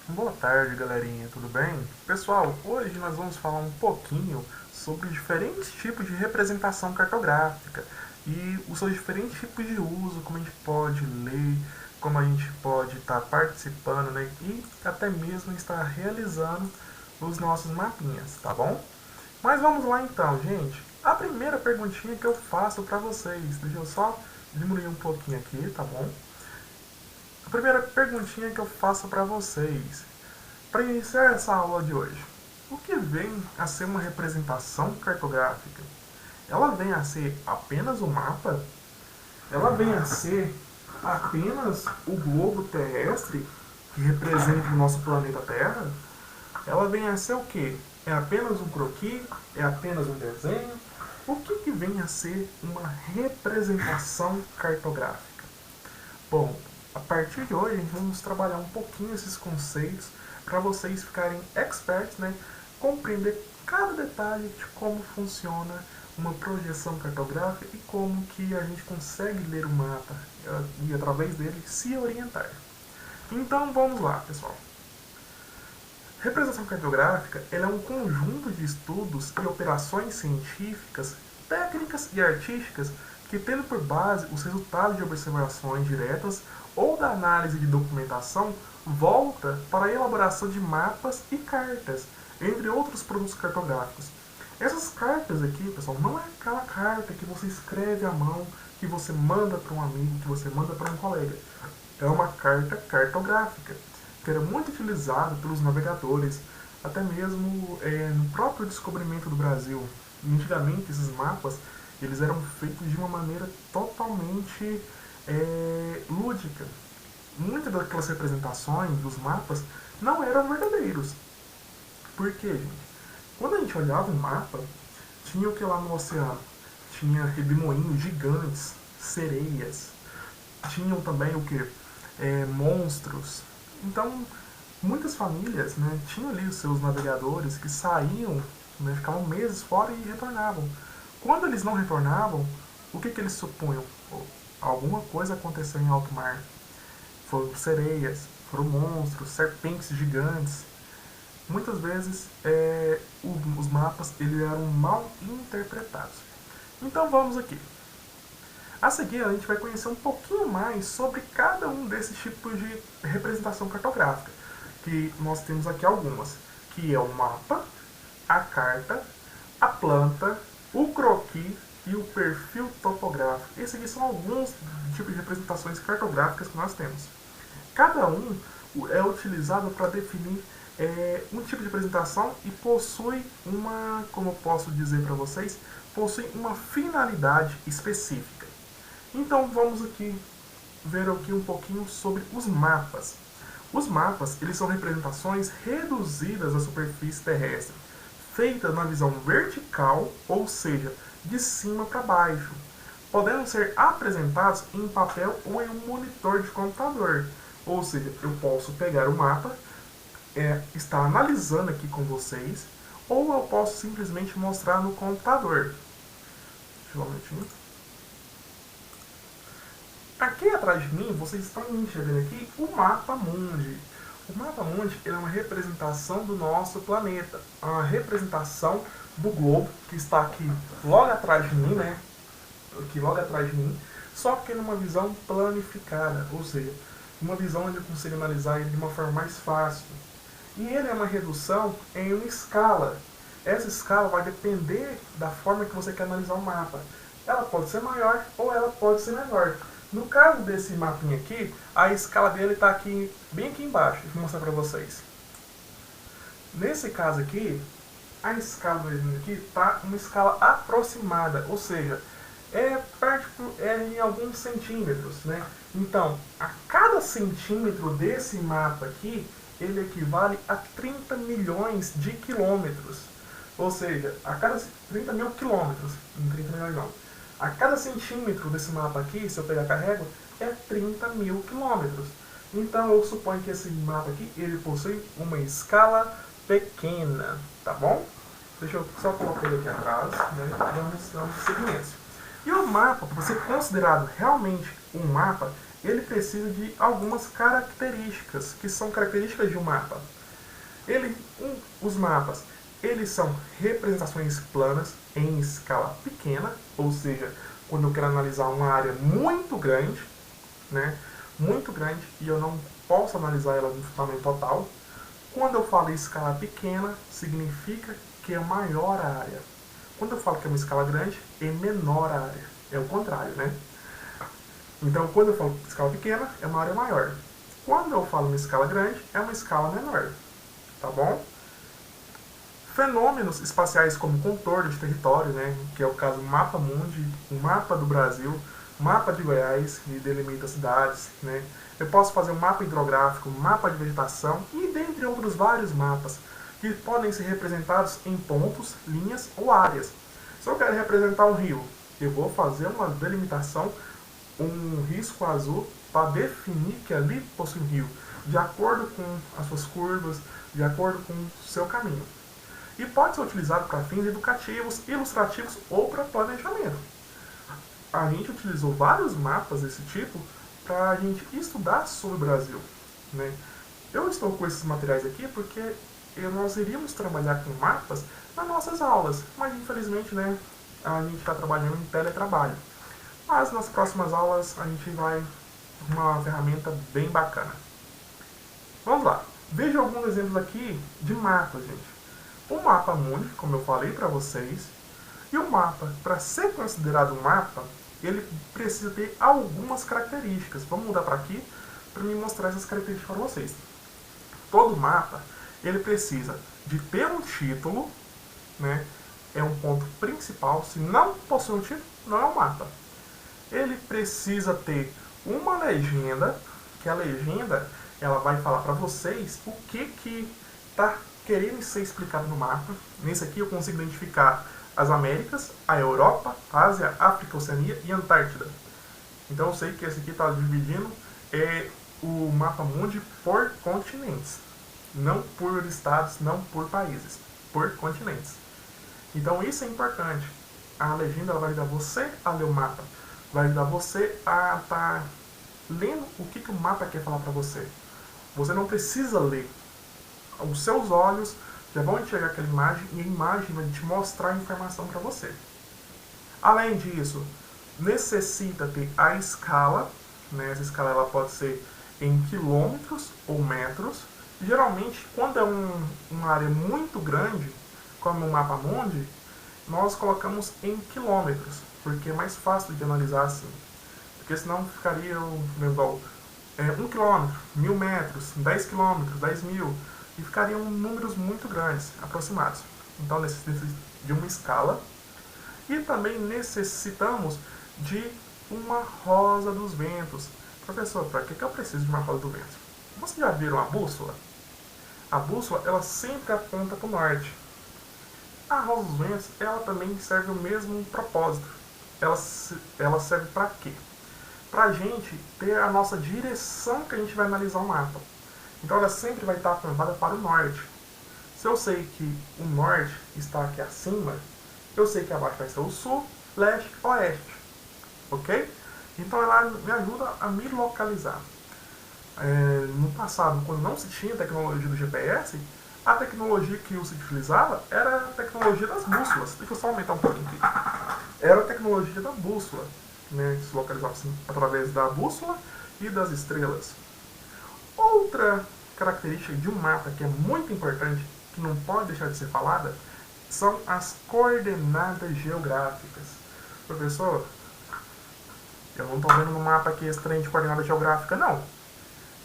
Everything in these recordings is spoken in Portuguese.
Boa tarde, galerinha, tudo bem? Pessoal, hoje nós vamos falar um pouquinho sobre diferentes tipos de representação cartográfica e os seus diferentes tipos de uso, como a gente pode ler, como a gente pode estar participando, né? E até mesmo estar realizando os nossos mapinhas, tá bom? Mas vamos lá então, gente. A primeira perguntinha que eu faço para vocês, deixa eu só diminuir um pouquinho aqui, tá bom? A primeira perguntinha que eu faço para vocês, para iniciar essa aula de hoje, o que vem a ser uma representação cartográfica? Ela vem a ser apenas o mapa? Ela vem a ser apenas o globo terrestre que representa o nosso planeta Terra? Ela vem a ser o quê? É apenas um croquis? É apenas um desenho? O que vem a ser uma representação cartográfica? Bom, a partir de hoje, vamos trabalhar um pouquinho esses conceitos para vocês ficarem experts, né? Compreender cada detalhe de como funciona uma projeção cartográfica e como que a gente consegue ler o mapa e através dele se orientar. Então vamos lá, pessoal. Representação cartográfica ela é um conjunto de estudos e operações científicas, técnicas e artísticas que, tendo por base os resultados de observações diretas ou da análise de documentação, volta para a elaboração de mapas e cartas, entre outros produtos cartográficos. Essas cartas aqui, pessoal, não é aquela carta que você escreve à mão, que você manda para um amigo, que você manda para um colega. É uma carta cartográfica, que era muito utilizada pelos navegadores, até mesmo no próprio descobrimento do Brasil. Antigamente, esses mapas eles eram feitos de uma maneira totalmente lúdica. Muitas daquelas representações dos mapas não eram verdadeiros. Por quê, gente? Quando a gente olhava um mapa, tinha o que lá no oceano? Tinha redemoinhos gigantes, sereias, tinham também o que? Monstros. Então, muitas famílias, né, tinham ali os seus navegadores que saíam, né, ficavam meses fora e retornavam. Quando eles não retornavam, o que eles supunham? Alguma coisa aconteceu em alto mar. Foram sereias, foram monstros, serpentes gigantes. Muitas vezes os mapas eles eram mal interpretados. Então vamos aqui. A seguir, a gente vai conhecer um pouquinho mais sobre cada um desses tipos de representação cartográfica, que nós temos aqui algumas, que é o mapa, a carta, a planta, o croquis e o perfil topográfico. Esses aqui são alguns tipos de representações cartográficas que nós temos. Cada um é utilizado para definir um tipo de apresentação e possui uma, como eu posso dizer para vocês, possui uma finalidade específica. Então vamos aqui ver aqui um pouquinho sobre os mapas. Os mapas eles são representações reduzidas da superfície terrestre, feitas na visão vertical, ou seja, de cima para baixo, podendo ser apresentados em papel ou em um monitor de computador. Ou seja, eu posso pegar o mapa, estar analisando aqui com vocês, ou eu posso simplesmente mostrar no computador. Deixa eu ver um minutinho. Aqui atrás de mim, vocês estão enxergando aqui o mapa mundi. O mapa mundi é uma representação do nosso planeta, uma representação do globo que está aqui logo atrás de mim, né? Aqui logo atrás de mim, só que numa visão planificada, ou seja, uma visão onde eu consigo analisar ele de uma forma mais fácil. E ele é uma redução em uma escala. Essa escala vai depender da forma que você quer analisar o mapa. Ela pode ser maior ou ela pode ser menor. No caso desse mapinha aqui, a escala dele está aqui, bem aqui embaixo. Deixa eu mostrar para vocês. Nesse caso aqui, a escala dele aqui está uma escala aproximada, ou seja, em alguns centímetros, né? Então, a cada centímetro desse mapa aqui, ele equivale a 30 milhões de quilômetros. Ou seja, a cada 30 mil quilômetros, em 30 milhões não. A cada centímetro desse mapa aqui, se eu pegar a régua, é 30 mil quilômetros. Então eu suponho que esse mapa aqui, ele possui uma escala pequena, tá bom? Deixa eu só colocar ele aqui atrás, né? Vamos seguimento. E o mapa, para ser considerado realmente um mapa, ele precisa de algumas características, que são características de um mapa. Os mapas, eles são representações planas em escala pequena, ou seja, quando eu quero analisar uma área muito grande, né, muito grande, e eu não posso analisar ela no tamanho total. Quando eu falo em escala pequena, significa que é maior a área. Quando eu falo que é uma escala grande, é menor a área. É o contrário, né? Então, quando eu falo escala pequena, é uma área maior. Quando eu falo uma escala grande, é uma escala menor. Tá bom? Fenômenos espaciais como contorno de território, né, que é o caso Mapa Mundi, o mapa do Brasil, mapa de Goiás, que delimita cidades. Né? Eu posso fazer um mapa hidrográfico, mapa de vegetação e dentre outros vários mapas, que podem ser representados em pontos, linhas ou áreas. Se eu quero representar um rio, eu vou fazer uma delimitação, um risco azul, para definir que ali possui um rio, de acordo com as suas curvas, de acordo com o seu caminho. E pode ser utilizado para fins educativos, ilustrativos ou para planejamento. A gente utilizou vários mapas desse tipo para a gente estudar sobre o Brasil. Né? Eu estou com esses materiais aqui porque nós iríamos trabalhar com mapas nas nossas aulas, mas infelizmente, né, a gente está trabalhando em teletrabalho. Mas nas próximas aulas a gente vai uma ferramenta bem bacana. Vamos lá. Veja alguns exemplos aqui de mapas, gente. O mapa mundi, como eu falei para vocês, e o mapa, para ser considerado um mapa, ele precisa ter algumas características. Vamos mudar para aqui para me mostrar essas características para vocês. Todo mapa, ele precisa de ter um título, né? É um ponto principal. Se não possui um título, não é um mapa. Ele precisa ter uma legenda, que a legenda ela vai falar para vocês o que está querendo ser explicado no mapa. Nesse aqui eu consigo identificar as Américas, a Europa, a Ásia, a África, a Oceania e a Antártida. Então eu sei que esse aqui está dividindo o mapa mundi por continentes. Não por estados, não por países, por continentes. Então isso é importante. A legenda ela vai ajudar você a ler o mapa. Vai ajudar você a estar lendo o que o mapa quer falar para você. Você não precisa ler. Os seus olhos já vão enxergar aquela imagem e a imagem vai te mostrar a informação para você. Além disso, necessita ter a escala. Né? Essa escala ela pode ser em quilômetros ou metros. Geralmente, quando é uma área muito grande, como o mapa mundi, nós colocamos em quilômetros, porque é mais fácil de analisar assim. Porque senão ficaria igual 1 quilômetro, 1000 metros, 10 quilômetros, 10 mil, e ficariam números muito grandes, aproximados. Então necessita de uma escala. E também necessitamos de uma rosa dos ventos. Professor, para que eu preciso de uma rosa do vento? Vocês já viram a bússola? A bússola ela sempre aponta para o norte. A rosa dos ventos ela também serve o mesmo propósito. Ela serve para quê? Para a gente ter a nossa direção que a gente vai analisar o mapa. Então ela sempre vai estar apontada para o norte. Se eu sei que o norte está aqui acima, eu sei que abaixo vai ser o sul, leste, oeste. Ok? Então ela me ajuda a me localizar. No passado, quando não se tinha tecnologia do GPS, a tecnologia que se utilizava era a tecnologia das bússolas. Deixa eu só aumentar um pouquinho aqui. Era a tecnologia da bússola. Né? Se localizava assim, através da bússola e das estrelas. Outra característica de um mapa que é muito importante, que não pode deixar de ser falada, são as coordenadas geográficas. Professor, eu não estou vendo no mapa aqui esse trem de coordenada geográfica, não.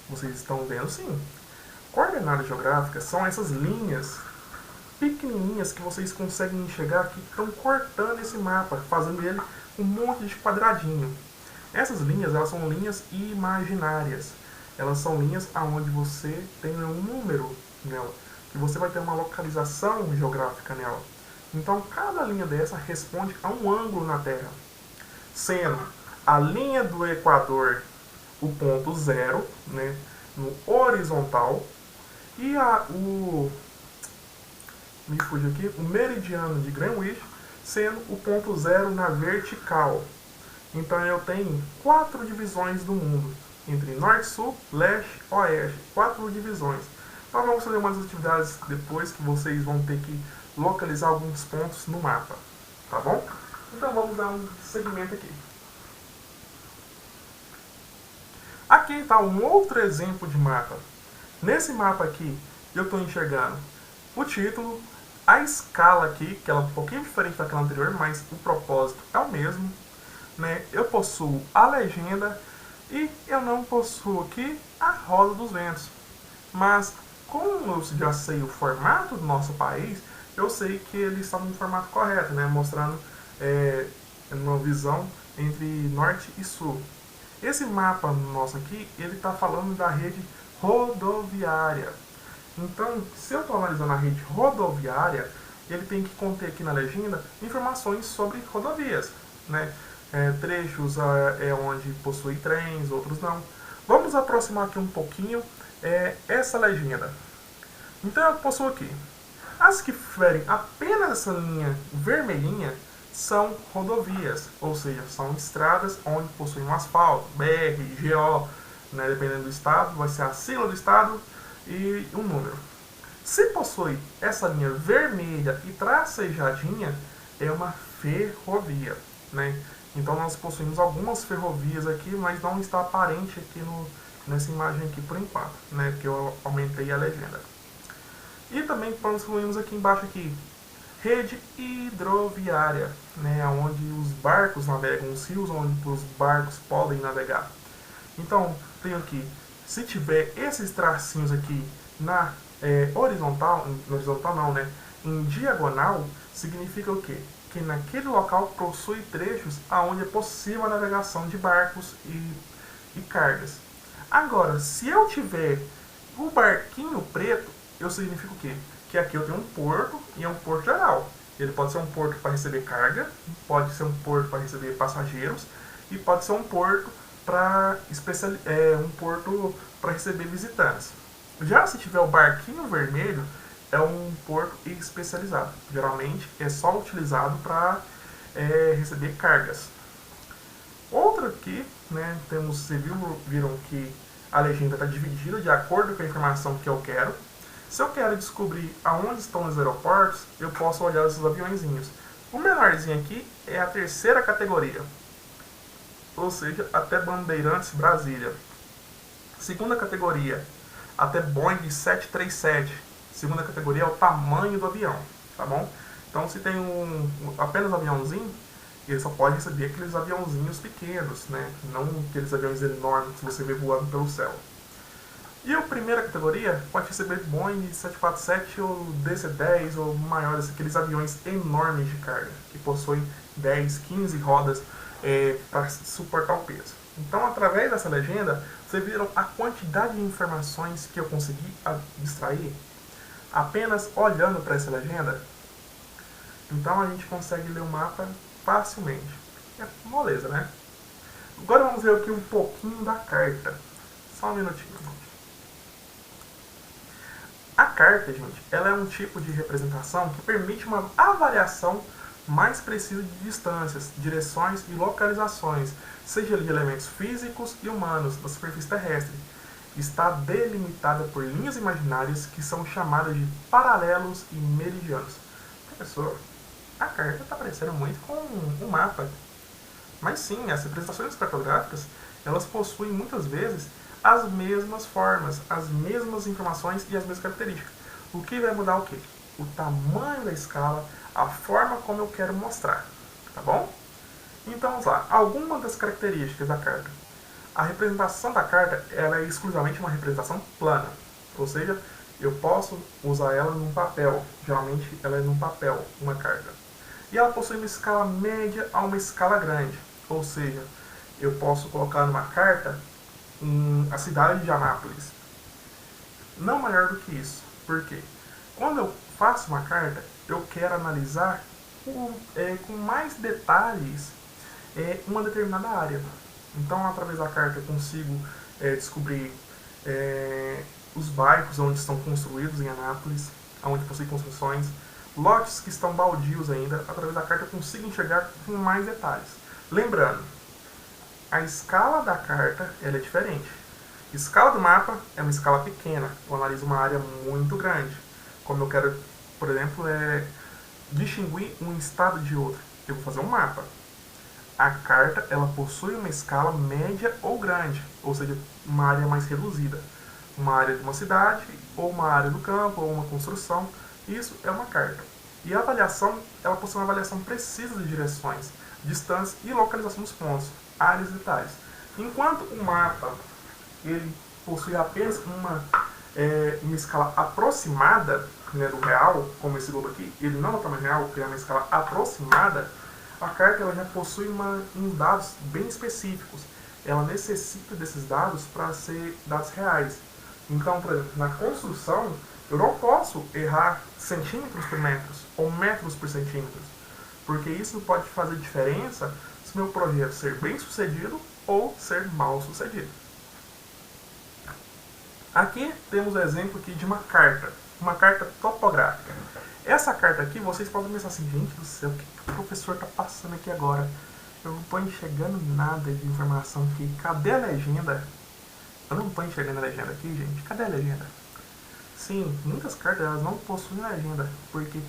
Vocês estão vendo sim. Coordenadas geográficas são essas linhas pequenininhas que vocês conseguem enxergar que estão cortando esse mapa, fazendo ele um monte de quadradinho. Essas linhas, elas são linhas imaginárias. Elas são linhas onde você tem um número nela, que você vai ter uma localização geográfica nela. Então, cada linha dessa responde a um ângulo na Terra, sendo a linha do Equador o ponto zero, né, no horizontal, e o meridiano de Greenwich sendo o ponto zero na vertical. Então eu tenho 4 divisões do mundo. entre norte, sul, leste, oeste, 4 divisões. Nós vamos fazer umas atividades depois que vocês vão ter que localizar alguns pontos no mapa, tá bom? Então vamos dar um segmento aqui. Aqui está um outro exemplo de mapa. Nesse mapa aqui, eu estou enxergando o título, a escala aqui, que ela é um pouquinho diferente daquela anterior, mas o propósito é o mesmo. Né? Eu possuo a legenda e eu não possuo aqui a roda dos ventos. Mas como eu já sei o formato do nosso país, eu sei que ele está no formato correto, né? Mostrando uma visão entre norte e sul. Esse mapa nosso aqui, ele está falando da rede rodoviária. Então, se eu estou analisando a rede rodoviária, ele tem que conter aqui na legenda informações sobre rodovias, né? Trechos onde possui trens, outros não. Vamos aproximar aqui um pouquinho essa legenda. Então eu possuo aqui. As que ferem apenas essa linha vermelhinha são rodovias, ou seja, são estradas onde possuem um asfalto, BR, GO, né, dependendo do estado, vai ser a sigla do estado e um número. Se possui essa linha vermelha e tracejadinha, é uma ferrovia, né? Então nós possuímos algumas ferrovias aqui, mas não está aparente aqui nessa imagem aqui por enquanto, né? Porque eu aumentei a legenda. E também possuímos aqui embaixo aqui rede hidroviária, né? Onde os barcos navegam, os rios onde os barcos podem navegar. Então tenho aqui, se tiver esses tracinhos aqui na horizontal não, né? Em diagonal, significa o quê? Que naquele local possui trechos aonde é possível a navegação de barcos e cargas. Agora, se eu tiver o barquinho preto, eu significa o quê? Que aqui eu tenho um porto e é um porto geral. Ele pode ser um porto para receber carga, pode ser um porto para receber passageiros e pode ser um porto para receber visitantes. Já se tiver o barquinho vermelho, é um porto especializado. Geralmente é só utilizado para receber cargas. Outra aqui, né, vocês viram que a legenda está dividida de acordo com a informação que eu quero. Se eu quero descobrir aonde estão os aeroportos, eu posso olhar esses aviõezinhos. O menorzinho aqui é a terceira categoria, ou seja, até Bandeirantes Brasília. Segunda categoria, até Boeing 737. Segunda categoria é o tamanho do avião, tá bom? Então, se tem apenas um aviãozinho, ele só pode receber aqueles aviãozinhos pequenos, né? Não aqueles aviões enormes que você vê voando pelo céu. E a primeira categoria pode receber Boeing 747 ou DC-10 ou maiores, aqueles aviões enormes de carga, que possuem 10, 15 rodas para suportar o peso. Então, através dessa legenda, vocês viram a quantidade de informações que eu consegui extrair apenas olhando para essa legenda. Então a gente consegue ler o mapa facilmente. É moleza, né? Agora vamos ver aqui um pouquinho da carta. Só um minutinho. A carta, gente, ela é um tipo de representação que permite uma avaliação mais precisa de distâncias, direções e localizações, seja de elementos físicos e humanos da superfície terrestre. Está delimitada por linhas imaginárias que são chamadas de paralelos e meridianos. Professor, a carta está parecendo muito com um mapa. Mas sim, as representações cartográficas, elas possuem muitas vezes as mesmas formas, as mesmas informações e as mesmas características. O que vai mudar o quê? O tamanho da escala, a forma como eu quero mostrar. Tá bom? Então vamos lá. Algumas das características da carta. A representação da carta ela é exclusivamente uma representação plana, ou seja, eu posso usar ela num papel, geralmente ela é num papel, uma carta. E ela possui uma escala média a uma escala grande, ou seja, eu posso colocar numa carta a cidade de Anápolis. Não maior do que isso, porque quando eu faço uma carta, eu quero analisar com mais detalhes uma determinada área. Então, através da carta, eu consigo descobrir os bairros onde estão construídos em Anápolis, onde possuem construções, lotes que estão baldios ainda. Através da carta, eu consigo enxergar com mais detalhes. Lembrando, a escala da carta ela é diferente. A escala do mapa é uma escala pequena, eu analiso uma área muito grande. Como eu quero, por exemplo, distinguir um estado de outro, eu vou fazer um mapa. A carta ela possui uma escala média ou grande, ou seja, uma área mais reduzida. Uma área de uma cidade, ou uma área do campo, ou uma construção. Isso é uma carta. E a avaliação, ela possui uma avaliação precisa de direções, distâncias e localização dos pontos, áreas e detalhes. Enquanto o mapa ele possui apenas uma escala aproximada, né, do real, como esse globo aqui, ele não é o tamanho real, porque é uma escala aproximada, a carta ela já possui uns dados bem específicos. Ela necessita desses dados para ser dados reais. Então, por exemplo, na construção, eu não posso errar centímetros por metros ou metros por centímetros, porque isso pode fazer diferença se o meu projeto ser bem sucedido ou ser mal sucedido. Aqui temos o exemplo aqui de uma carta topográfica. Essa carta aqui, vocês podem pensar assim, gente do céu, o que o professor está passando aqui agora? Eu não estou enxergando nada de informação aqui. Cadê a legenda? Eu não estou enxergando a legenda aqui, gente. Cadê a legenda? Sim, muitas cartas elas não possuem legenda, porque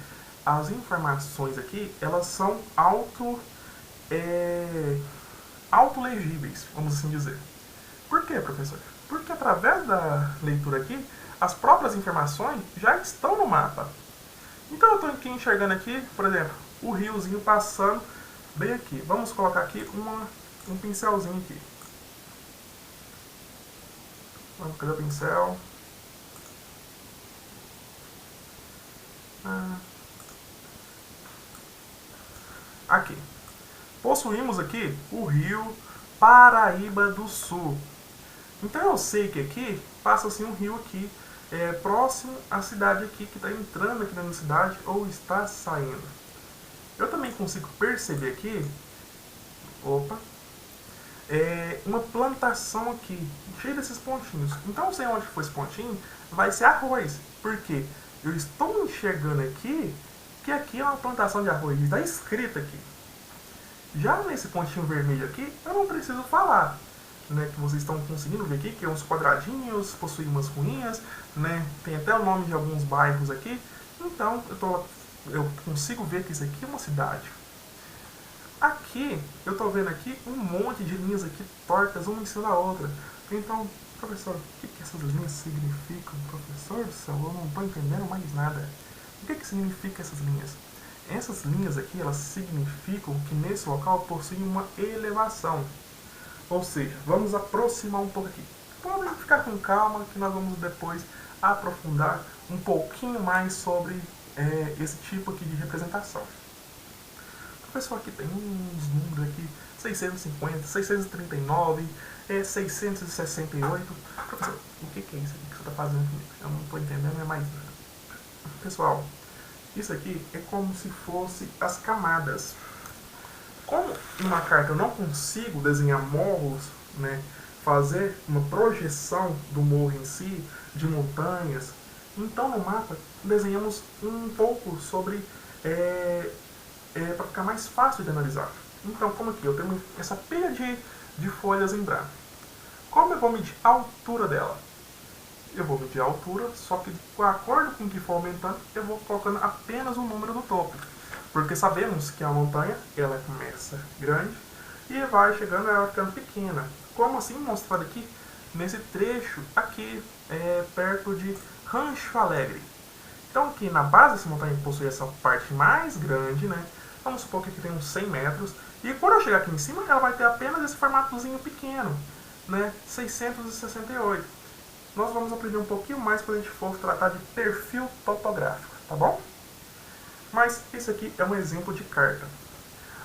as informações aqui, elas são autolegíveis, vamos assim dizer. Por quê, professor? Porque através da leitura aqui, as próprias informações já estão no mapa. Então eu estou aqui enxergando aqui, por exemplo, o riozinho passando bem aqui. Vamos colocar aqui um pincelzinho aqui. Vamos pegar o pincel. Aqui. Possuímos aqui o rio Paraíba do Sul. Então eu sei que aqui passa assim um rio aqui, próximo à cidade aqui, que está entrando aqui na cidade ou está saindo. Eu também consigo perceber aqui, uma plantação aqui, cheia desses pontinhos. Então eu sei onde foi esse pontinho, vai ser arroz, porque eu estou enxergando aqui que aqui é uma plantação de arroz, está escrito aqui. Já nesse pontinho vermelho aqui, eu não preciso falar. Né, que vocês estão conseguindo ver aqui, que é uns quadradinhos, possui umas ruínas, né, tem até o nome de alguns bairros aqui. Então eu consigo ver que isso aqui é uma cidade. Aqui eu estou vendo aqui um monte de linhas aqui tortas uma em cima da outra. Então, professor, o que essas linhas significam? Professor do céu, eu não estou entendendo mais nada. O que significam essas linhas? Essas linhas aqui, elas significam que nesse local possui uma elevação. Ou seja, vamos aproximar um pouco aqui. Podem ficar com calma que nós vamos depois aprofundar um pouquinho mais sobre esse tipo aqui de representação. Professor, aqui tem uns números aqui, 650, 639, 668. Professor, o que é isso aqui que você está fazendo comigo? Eu não estou entendendo mais nada. Pessoal, isso aqui é como se fosse as camadas. Como numa carta eu não consigo desenhar morros, né, fazer uma projeção do morro em si, de montanhas, então no mapa desenhamos um pouco sobre, para ficar mais fácil de analisar. Então, como aqui eu tenho essa pilha de folhas em branco, como eu vou medir a altura dela? Eu vou medir a altura, só que de acordo com o que for aumentando, eu vou colocando apenas o número do topo. Porque sabemos que a montanha ela começa grande e vai chegando, ela ficando pequena. Como assim mostrado aqui nesse trecho aqui perto de Rancho Alegre. Então aqui na base dessa montanha possui essa parte mais grande, né? Vamos supor que aqui tem uns 100 metros. E quando eu chegar aqui em cima, ela vai ter apenas esse formatozinho pequeno, né? 668. Nós vamos aprender um pouquinho mais quando a gente for tratar de perfil topográfico, tá bom? Mas esse aqui é um exemplo de carta.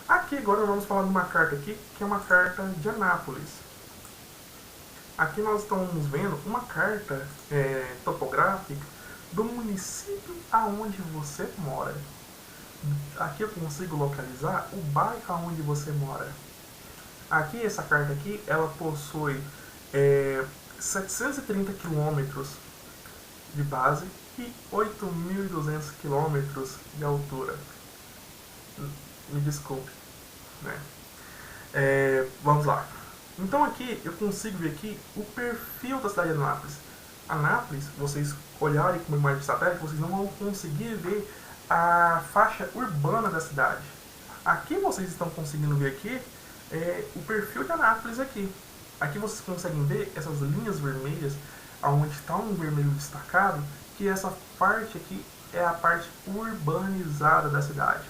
Aqui agora nós vamos falar de uma carta aqui, que é uma carta de Anápolis. Aqui nós estamos vendo uma carta topográfica do município aonde você mora. Aqui eu consigo localizar o bairro aonde você mora. Aqui essa carta aqui, ela possui 730 quilômetros de base e 8.200 quilômetros de altura. Me desculpe, né? Vamos lá. Então aqui eu consigo ver aqui o perfil da cidade de Anápolis. Anápolis, vocês olharem com uma imagem de satélite, vocês não vão conseguir ver a faixa urbana da cidade. Aqui vocês estão conseguindo ver aqui o perfil de Anápolis aqui. Aqui vocês conseguem ver essas linhas vermelhas, onde está um vermelho destacado, que essa parte aqui é a parte urbanizada da cidade.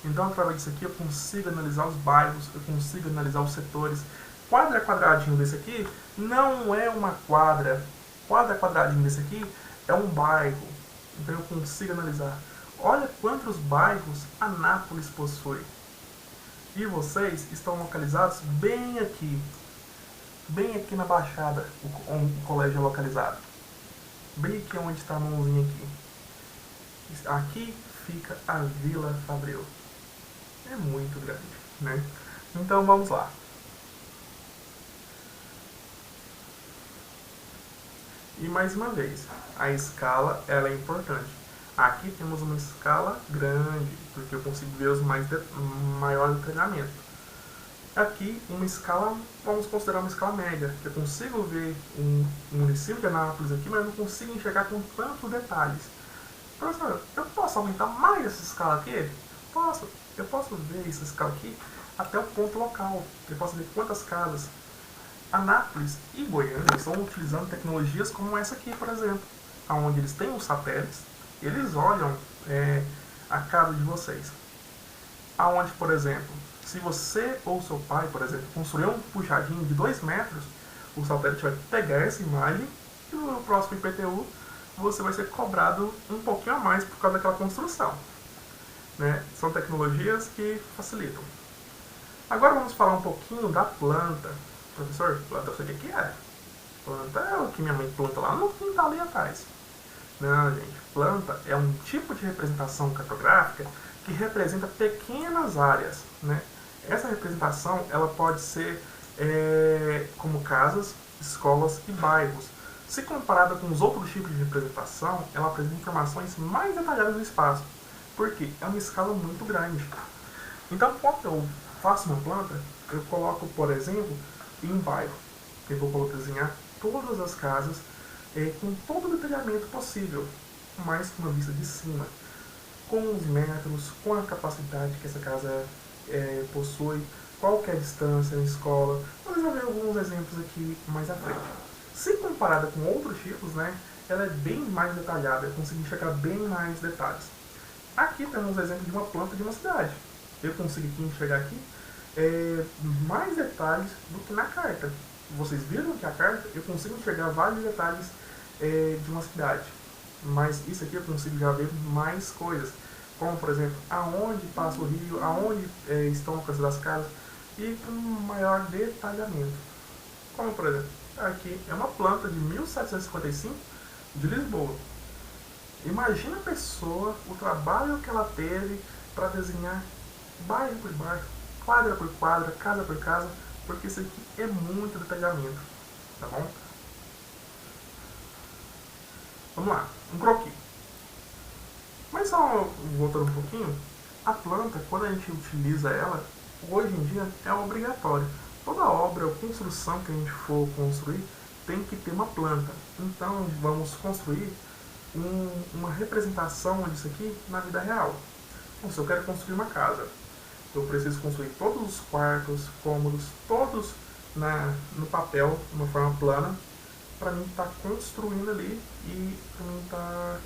Então, através disso aqui, eu consigo analisar os bairros, eu consigo analisar os setores. Quadra quadradinho desse aqui não é uma quadra. Quadra quadradinho desse aqui é um bairro. Então, eu consigo analisar. Olha quantos bairros Anápolis possui. E vocês estão localizados bem aqui na Baixada, onde o colégio é localizado. Bem aqui onde está a mãozinha aqui. Aqui fica a Vila Fabril. É muito grande, né? Então vamos lá. E mais uma vez, a escala ela é importante. Aqui temos uma escala grande, porque eu consigo ver os maior detalhamento. Aqui, uma escala, vamos considerar uma escala média. Eu consigo ver um município de Anápolis aqui, mas não consigo enxergar com tantos detalhes. Professor, eu posso aumentar mais essa escala aqui? Posso. Eu posso ver essa escala aqui até o ponto local. Eu posso ver quantas casas. Anápolis e Goiânia estão utilizando tecnologias como essa aqui, por exemplo, onde eles têm os satélites, eles olham a casa de vocês. Aonde, por exemplo, se você ou seu pai, por exemplo, construir um puxadinho de 2 metros, o satélite vai pegar essa imagem e no próximo IPTU você vai ser cobrado um pouquinho a mais por causa daquela construção. Né? São tecnologias que facilitam. Agora vamos falar um pouquinho da planta. Professor, planta eu sei o que é. Planta é o que minha mãe planta lá no quintal ali atrás. Não, gente. Planta é um tipo de representação cartográfica que representa pequenas áreas. Né? Essa representação ela pode ser como casas, escolas e bairros. Se comparada com os outros tipos de representação, ela apresenta informações mais detalhadas do espaço. Porque é uma escala muito grande. Então, quando eu faço uma planta, eu coloco, por exemplo, em um bairro. Eu vou desenhar todas as casas com todo o detalhamento possível, mas com uma vista de cima, com os metros, com a capacidade que essa casa possui, qual que é a distância na escola. Vocês vão ver alguns exemplos aqui mais à frente. Se comparada com outros tipos, né, ela é bem mais detalhada, eu consigo enxergar bem mais detalhes. Aqui temos um exemplo de uma planta de uma cidade. Eu consigo aqui enxergar aqui mais detalhes do que na carta. Vocês viram que a carta eu consigo enxergar vários detalhes de uma cidade, mas isso aqui eu consigo já ver mais coisas, como por exemplo, aonde passa o rio, aonde estão localizadas as casas e com maior detalhamento. Como por exemplo, aqui é uma planta de 1755 de Lisboa. Imagina a pessoa, o trabalho que ela teve para desenhar bairro por bairro, quadra por quadra, casa por casa, porque isso aqui é muito detalhamento, tá bom? Vamos lá, um croquis. Mas só voltando um pouquinho, a planta, quando a gente utiliza ela, hoje em dia é obrigatório. Toda obra ou construção que a gente for construir tem que ter uma planta. Então vamos construir uma representação disso aqui na vida real. Então, se eu quero construir uma casa, eu preciso construir todos os quartos, cômodos, todos no papel, de uma forma plana, para mim estar construindo ali e para mim estar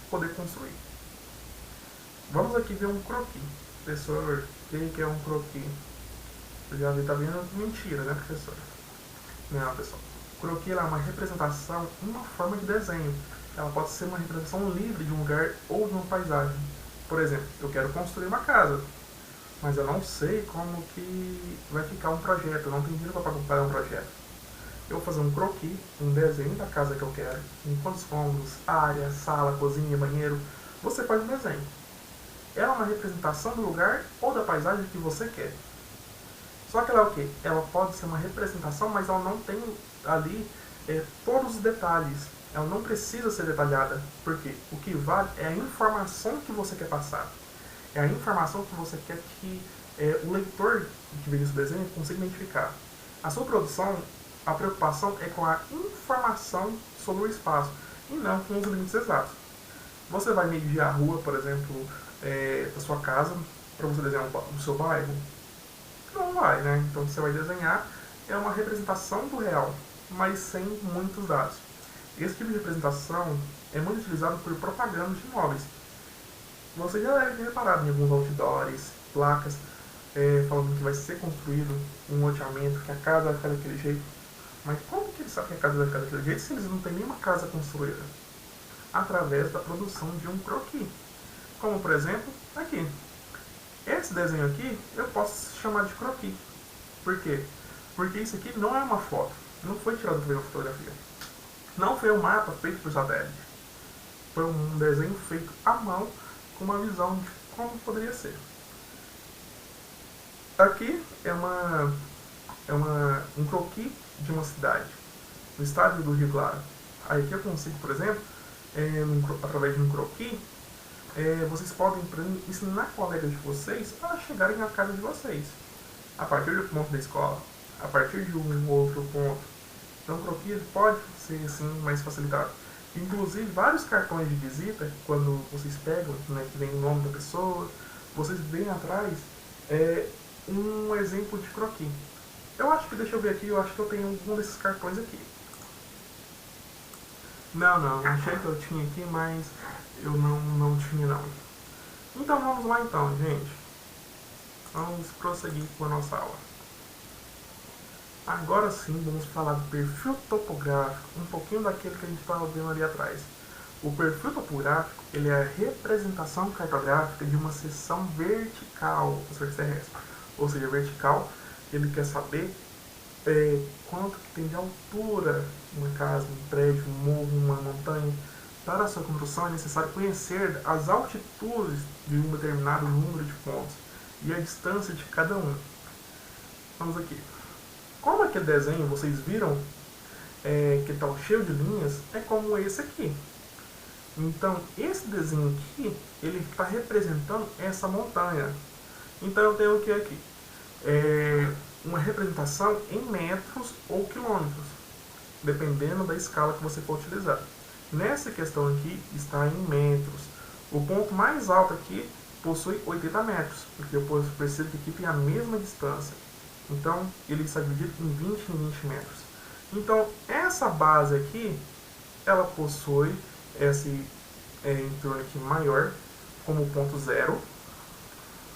poder construir. Vamos aqui ver um croquis. Professor, o que é um croquis? Você já está vendo? Mentira, né, professor? Não, pessoal. Croquis é uma representação, uma forma de desenho. Ela pode ser uma representação livre de um lugar ou de uma paisagem. Por exemplo, eu quero construir uma casa, mas eu não sei como que vai ficar um projeto, eu não tenho dinheiro para pagar um projeto. Eu vou fazer um croquis, um desenho da casa que eu quero, em quantos cômodos, área, sala, cozinha, banheiro. Você faz um desenho. Ela é uma representação do lugar ou da paisagem que você quer. Só que ela é o quê? Ela pode ser uma representação, mas ela não tem ali todos os detalhes. Ela não precisa ser detalhada, porque o que vale é a informação que você quer passar. É a informação que você quer que o leitor que vê esse desenho consegue identificar. A sua produção, a preocupação é com a informação sobre o espaço e não com os limites exatos. Você vai medir a rua, por exemplo, da sua casa, para você desenhar o seu bairro? Não vai, né? Então você vai desenhar é uma representação do real, mas sem muitos dados. Esse tipo de representação é muito utilizado por propagandas de imóveis. Você já deve ter reparado em alguns outdoors, placas, falando que vai ser construído um loteamento, que a casa vai ficar daquele jeito. Mas como que eles sabem que a casa vai ficar daquele jeito se eles não têm nenhuma casa construída? Através da produção de um croquis. Como, por exemplo, aqui. Esse desenho aqui eu posso chamar de croquis. Por quê? Porque isso aqui não é uma foto. Não foi tirado por uma fotografia. Não foi um mapa feito por satélite. Foi um desenho feito à mão com uma visão de como poderia ser. Aqui um croquis de uma cidade, no estado do Rio Claro. Aí aqui eu consigo, por exemplo, através de um croquis, vocês podem ensinar colegas de vocês a chegarem à casa de vocês, a partir do ponto da escola, a partir de um outro ponto. Então o croquis pode ser assim mais facilitado. Inclusive vários cartões de visita, quando vocês pegam, né, que vem o nome da pessoa, vocês veem atrás um exemplo de croquis. Eu acho que, deixa eu ver aqui, eu acho que eu tenho algum desses cartões aqui. Não, achei que eu tinha aqui, mas eu não tinha não. Então vamos lá então, gente. Vamos prosseguir com a nossa aula. Agora sim, vamos falar do perfil topográfico, um pouquinho daquele que a gente estava vendo ali atrás. O perfil topográfico, ele é a representação cartográfica de uma seção vertical do surface terrestre. Ou seja, vertical, ele quer saber quanto que tem de altura uma casa, um prédio, um morro, uma montanha. Para a sua construção é necessário conhecer as altitudes de um determinado número de pontos e a distância de cada um. Vamos aqui. Como aquele desenho vocês viram que está cheio de linhas, é como esse aqui. Então, esse desenho aqui, ele está representando essa montanha. Então, eu tenho o que aqui? Uma representação em metros ou quilômetros, dependendo da escala que você for utilizar. Nessa questão aqui, está em metros. O ponto mais alto aqui possui 80 metros, porque eu percebo que aqui tem a mesma distância. Então, ele está dividido em 20 em 20 metros. Então, essa base aqui, ela possui esse entorno aqui maior, como ponto zero.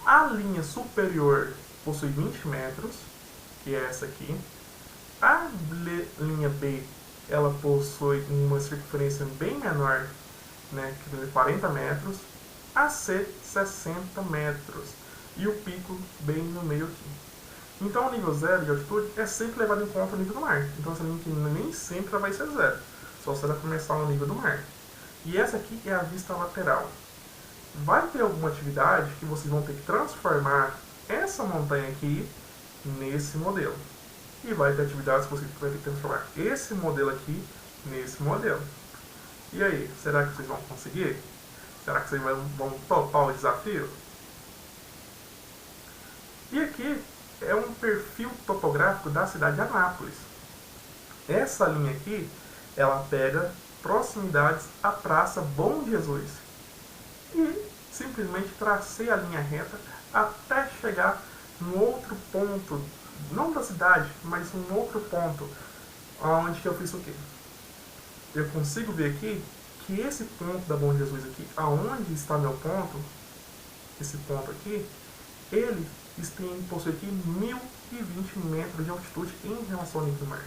A linha superior possui 20 metros, que é essa aqui. A linha B, ela possui uma circunferência bem menor, né, que é 40 metros. A C, 60 metros. E o pico bem no meio aqui. Então, o nível zero de altitude é sempre levado em conta o nível do mar. Então, essa linha aqui nem sempre vai ser zero. Só se ela começar no nível do mar. E essa aqui é a vista lateral. Vai ter alguma atividade que vocês vão ter que transformar essa montanha aqui nesse modelo. E vai ter atividades que vocês vão ter que transformar esse modelo aqui nesse modelo. E aí, será que vocês vão conseguir? Será que vocês vão topar o desafio? E aqui é um perfil topográfico da cidade de Anápolis. Essa linha aqui, ela pega proximidades à Praça Bom Jesus. E simplesmente tracei a linha reta até chegar num outro ponto, não da cidade, mas um outro ponto, onde que eu fiz o quê? Eu consigo ver aqui que esse ponto da Bom Jesus aqui, aonde está meu ponto, esse ponto aqui, ele possui aqui 1020 metros de altitude em relação ao nível do mar.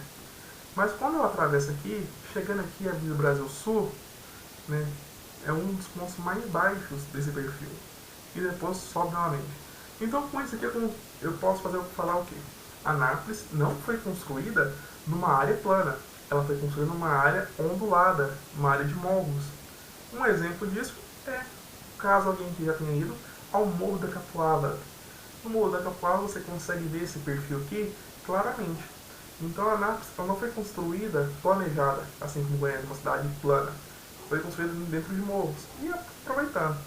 Mas quando eu atravesso aqui, chegando aqui a Avenida Brasil Sul, né, é um dos pontos mais baixos desse perfil. E depois sobe novamente. Então com isso aqui eu posso falar o quê? Anápolis não foi construída numa área plana. Ela foi construída numa área ondulada, uma área de morros. Um exemplo disso é, caso alguém que já tenha ido, ao Morro da Capoava. No Morro da Capoava você consegue ver esse perfil aqui claramente. Então a Anápolis não foi construída, planejada, assim como Goiânia, uma cidade plana. Foi construída dentro de morros e aproveitando.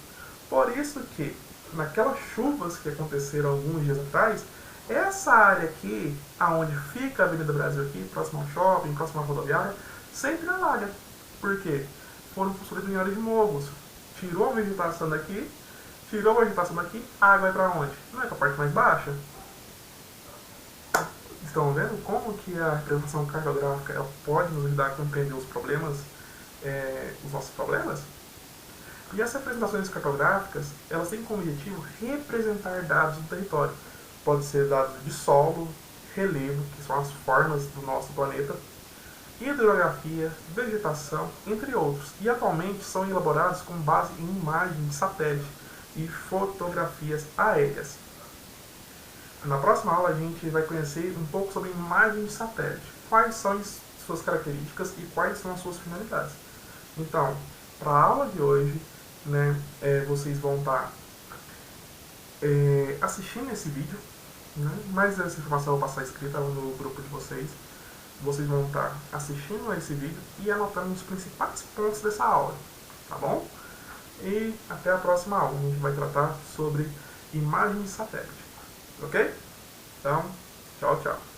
Por isso que naquelas chuvas que aconteceram alguns dias atrás, essa área aqui, aonde fica a Avenida Brasil aqui, próximo ao shopping, próximo à rodoviária, sempre alaga. Por quê? Foram construídos em áreas de morros. Tirou a vegetação daqui, tirou a vegetação daqui, a água vai para onde? Não é para a parte mais baixa? Estão vendo como que a representação cartográfica ela pode nos ajudar a compreender os problemas, os nossos problemas? E essas representações cartográficas, elas têm como objetivo representar dados do território. Pode ser dados de solo, relevo, que são as formas do nosso planeta, hidrografia, vegetação, entre outros. E atualmente são elaborados com base em imagens de satélite e fotografias aéreas. Na próxima aula a gente vai conhecer um pouco sobre imagens de satélite, quais são as suas características e quais são as suas finalidades. Então, para a aula de hoje, né, vocês vão estar assistindo esse vídeo, né, mas essa informação eu vou passar escrita no grupo de vocês. Vocês vão estar assistindo a esse vídeo e anotando os principais pontos dessa aula, tá bom? E até a próxima aula, a gente vai tratar sobre imagens de satélite, ok? Então, tchau, tchau.